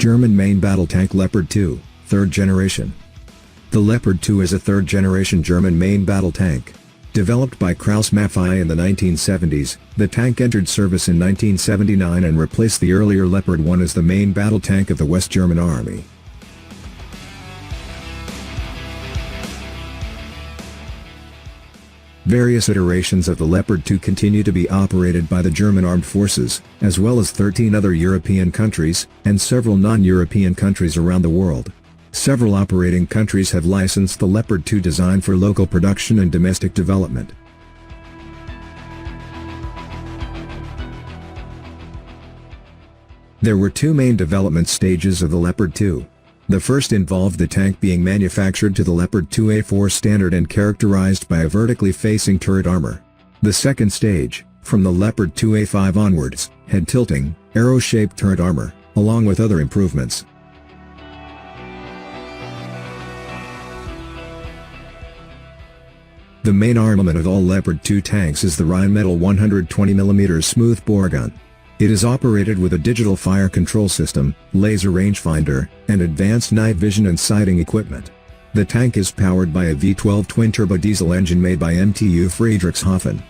German main battle tank Leopard 2, 3rd generation. The Leopard 2 is a 3rd generation German main battle tank. Developed by Krauss-Maffei in the 1970s, the tank entered service in 1979 and replaced the earlier Leopard 1 as the main battle tank of the West German Army. Various iterations of the Leopard 2 continue to be operated by the German Armed Forces, as well as 13 other European countries, and several non-European countries around the world. Several operating countries have licensed the Leopard 2 design for local production and domestic development. There were two main development stages of the Leopard 2. The first involved the tank being manufactured to the Leopard 2A4 standard and characterized by a vertically facing turret armor. The second stage, from the Leopard 2A5 onwards, had tilting, arrow-shaped turret armor, along with other improvements. The main armament of all Leopard 2 tanks is the Rheinmetall 120mm smoothbore gun. It is operated with a digital fire control system, laser rangefinder, and advanced night vision and sighting equipment. The tank is powered by a V12 twin-turbo diesel engine made by MTU Friedrichshafen.